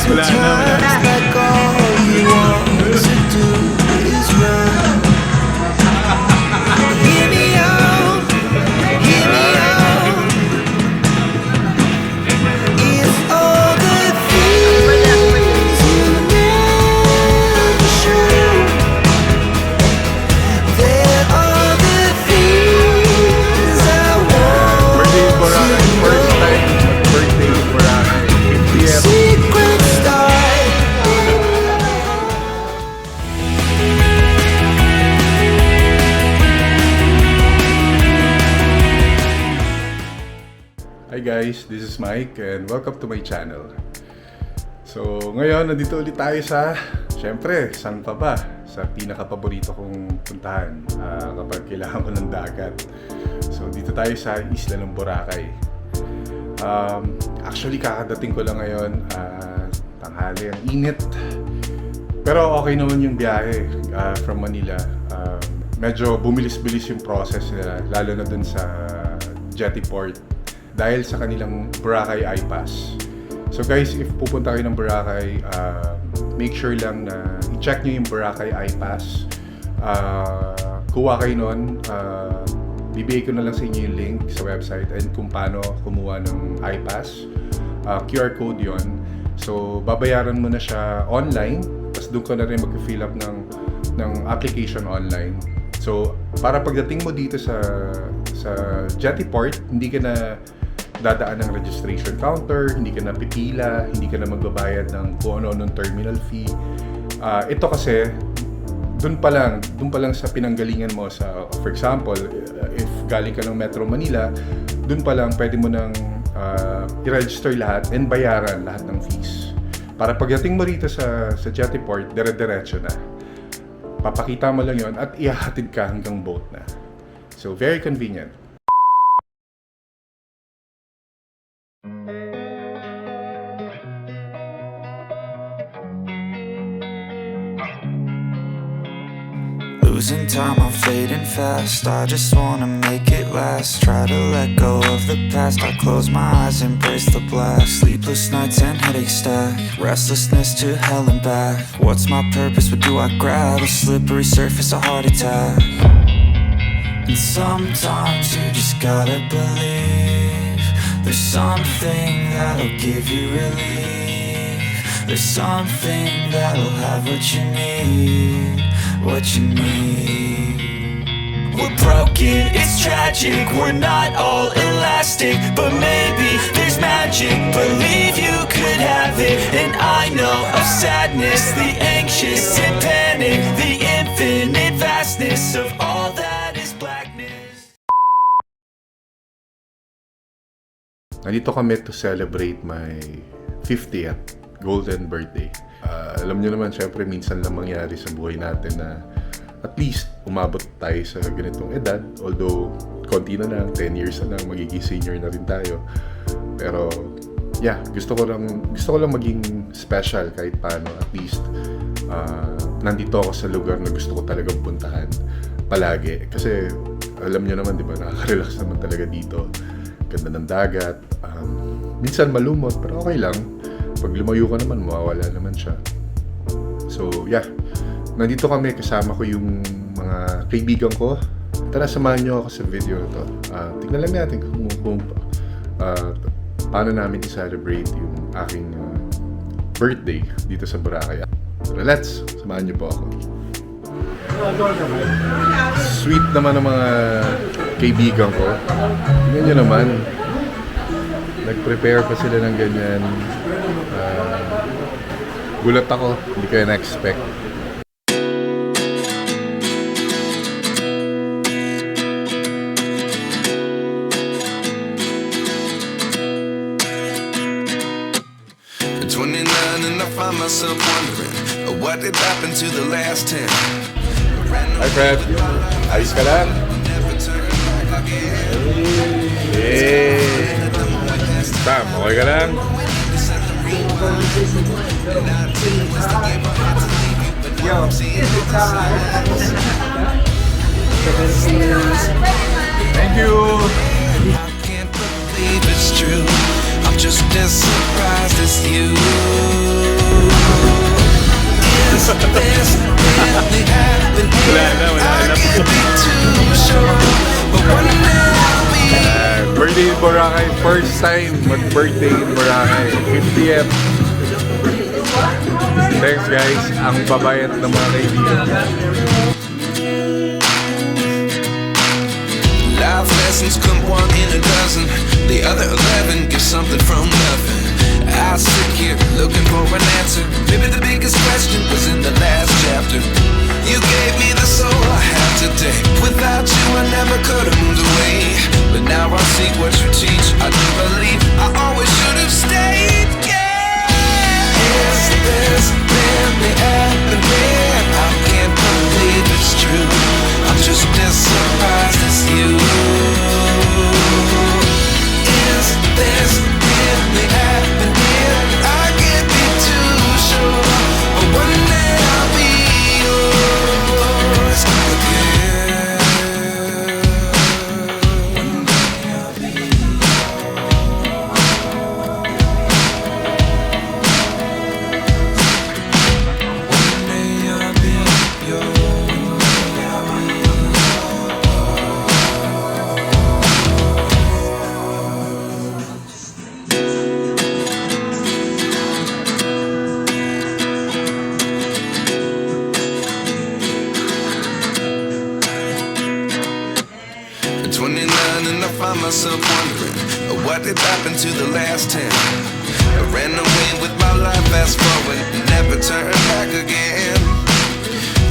Wala na, wala na. Like all you want to do is run. Hear me out, hear me out. If all the things you never show, there are the things I want Birthday in Boracay. First time birthday in Boracay. 50th. secret start. Hi guys, this is Mike and welcome to my channel. So ngayon, nandito ulit tayo sa, syempre, saan pa ba? Sa pinaka-paborito kong puntahan kapag kailangan ko ng dagat. So dito tayo sa isla ng Boracay. Actually, kakadating ko lang ngayon, tanghali, ang init. Pero okay naman yung biyahe from Manila. Medyo bumilis-bilis yung process nila, lalo na dun sa Jetty Port dahil sa kanilang Boracay I-Pass. So guys, if pupunta kayo ng Boracay, make sure lang na i-check nyo yung Boracay I-Pass. Kuha kayo nun, bibigay ko na lang sa inyo yung link sa website and kung paano kumuha ng I-Pass. QR code yon. So babayaran mo na siya online, tapos doon ka na rin mag-fill up ng application online. So para pagdating mo dito sa Jetty Port, hindi ka na dadaan ng registration counter, hindi ka na pipila, hindi ka na magbabayad ng kung ano-anong terminal fee. Ito kasi doon pa lang sa pinanggalingan mo sa, for example, if galing ka ng Metro Manila, doon pa lang pwede mo nang i-register lahat and bayaran lahat ng fees. Para pagdating mo rito sa Jetty Port, dire-diretso na. Papakita mo lang yon at ihahatid ka hanggang boat na. So very convenient. Losing time, I'm fading fast. I just wanna make it last. Try to let go of the past. I close my eyes, embrace the blast. Sleepless nights and headaches stack. Restlessness to hell and back. What's my purpose? What do I grab? A slippery surface, a heart attack. And sometimes you just gotta believe there's something that'll give you relief. There's something that'll have what you need. What you need. We're broken, it's tragic. We're not all elastic, but maybe there's magic. Believe you could have it. And I know of sadness, the anxious and panic, the infinite vastness of all that is blackness. Nandito kami to celebrate my 50th golden birthday. Alam niyo naman, syempre minsan lang mangyari sa buhay natin na at least umabot tayo sa ganitong edad. Although, konti na lang, 10 years na lang, magiging senior na rin tayo. Pero, yeah, gusto ko lang maging special kahit paano. At least, nandito ako sa lugar na gusto ko talagang puntahan palagi. Kasi, alam niyo naman, di ba, nakaka-relax naman talaga dito. Ganda ng dagat. Minsan malumot, pero okay lang. Pag lumayo ka naman, mawawala naman siya. So, yeah. Nandito kami, kasama ko yung mga kaibigan ko. Tara, samahan nyo ako sa video na to. Tignan lang natin kung paano namin i-celebrate yung aking birthday dito sa Boracay. So, let's! Samahan nyo po ako. Sweet naman ng mga kaibigan ko. Tignan nyo naman. Nag-prepare pa sila ng ganyan. Gulat ako, hindi ko na-expect. At 29 and I find myself wondering what did happen to the last 10. Hi Fred, ayos ka lang? Hey! Tam, okay ka lang? Thank you! I can't believe it's true. I'm just as surprised as you. this really happened here? I can't be too sure, but one day I'll be. Birthday in Boracay. First time mag-birthday in Boracay. 50th. Thanks guys. Ang babayat ng mga kaibigan. Life lessons come one in a dozen. The other 11 give something from nothing. I sit here looking for an answer. Maybe the biggest question was in the last chapter. You gave me the soul I have today. Without you I never could have moved away. But now I see what you teach. I do believe I always should have stayed. Yeah. Is this really happening? I can't believe it's true. I'm just as surprised as you. Is this really happening? I can't be too sure, but one day I'll be yours again. One day I'll be One day I'll be At 29 and I find myself wondering what did happen to the last 10. I ran away with my life, fast forward, never turn back again.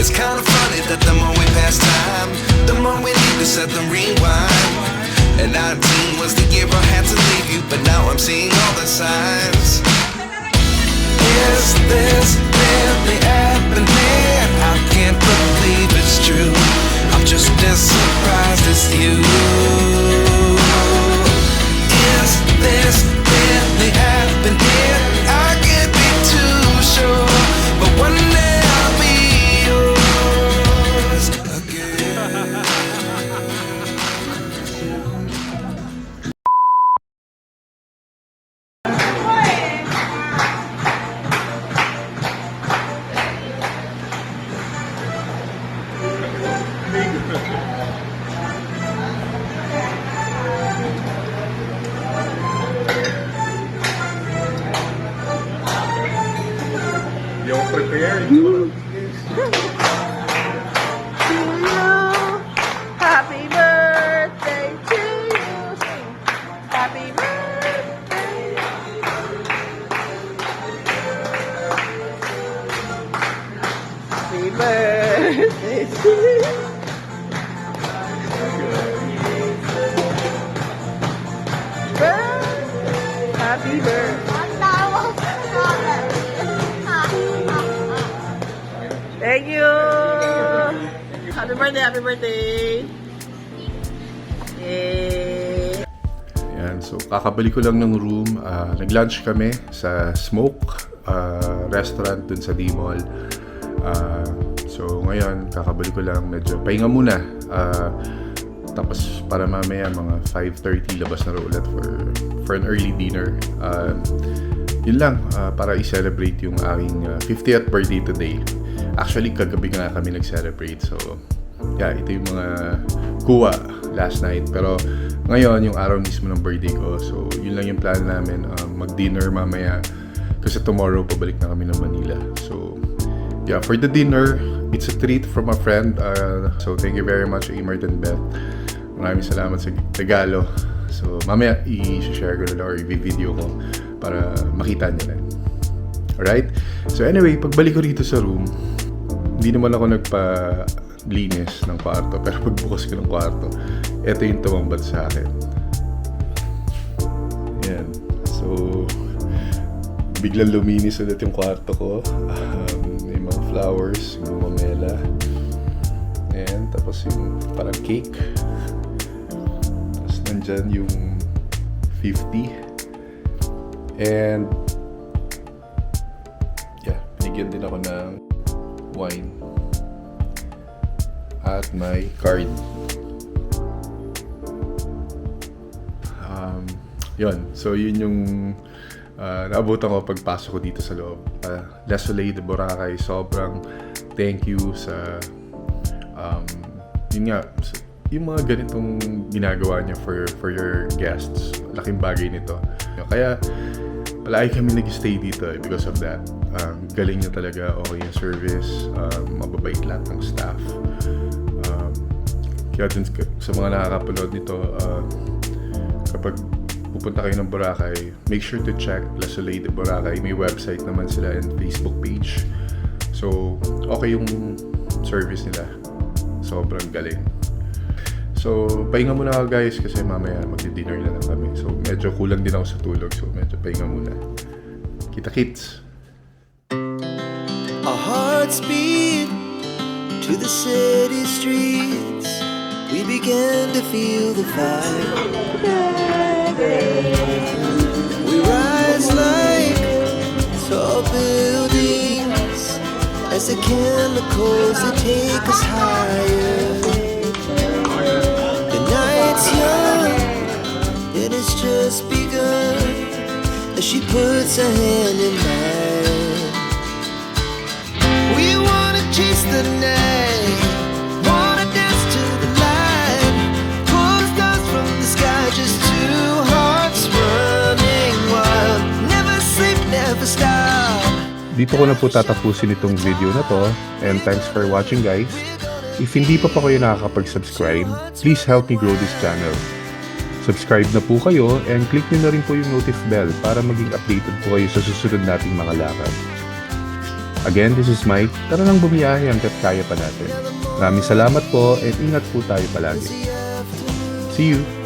It's kind of funny that the more we pass time, the more we need to set the rewind. And 19 was the year I had to leave you, but now I'm seeing all the signs. Is this really happening? I can't believe it's true. I'm just as surprised as you. Is this really happening? I can't be too sure, but one day I'll be yours again. Yung prepared. Happy birthday to you. Sing. Happy birthday. Happy birthday to you. Happy birthday. Thank you. Happy birthday, happy birthday. Yay. Yan, so kakabalik ko lang ng room. Nag-lunch kami sa Smoke restaurant dun sa D-Mall. So ngayon, kakabalik ko lang, medyo pahinga muna. Tapos para mamaya mga 5:30 labas na rin ulit for an early dinner. Yun lang, para i-celebrate yung aking 50th birthday today. Actually, kagabi nga kami nag-celebrate. So, yeah, ito yung mga kuha last night. Pero ngayon, yung araw mismo ng birthday ko. So, yun lang yung plan namin. Mag-dinner mamaya. Kasi tomorrow, pabalik na kami ng Manila. So, yeah, for the dinner, it's a treat from a friend. So, thank you very much, Amert and Beth. Maraming salamat sa regalo. So, mamaya i-share ko na lang or i-video ko para makita niyo rin. Alright? So, anyway, pagbalik ko rito sa room, hindi naman ako nagpa-linis ng kwarto. Pero pagbukas ko ng kwarto, ito yung tumambat sa akin. Yan. So, biglang luminis ulit yung kwarto ko. Yung mga flowers, yung mamela. Ayan, tapos yung parang cake. Tapos nandyan yung 50. And, yeah, binigyan din ako ng wine at my card. Yun. So, yun yung naabutan ko pagpasok ko dito sa loob. La Soleil de Boracay, sobrang thank you sa yun nga, yung mga ganitong ginagawa niya for your guests. Laking bagay nito. Kaya palagi kami nag-stay dito because of that. Galing niya talaga, okay yung service, mababait lahat ng staff. Kaya dun sa mga nakakapanood nito, kapag pupunta kayo ng Boracay, make sure to check La Soleil de Boracay. May website naman sila and Facebook page. So, okay yung service nila. Sobrang galing. So, pahinga muna ako guys kasi mamaya magdi-dinner na lang kami. So, medyo kulang din ako sa tulog. So, medyo pahinga muna. Kita-kits! Our hearts beat to the city streets. We began to feel the fire. We rise like tall buildings as the chemicals that take us higher. The night's young, it has just begun as she puts her hand in mine. We wanna chase the night, wanna dance to the light, pull the stars from the sky, just two hearts running wild. Never sleep, never stop. Dito ko na po tatapusin itong video na to, and thanks for watching guys. If hindi pa kayo nakakapag-subscribe, please help me grow this channel. Subscribe na po kayo and click nyo na rin po yung notif bell para maging updated po kayo sa susunod nating mga lakad. Again, this is Mike. Tara lang bumiyahe hanggat kaya pa natin. Maraming salamat po and ingat po tayo palagi. See you!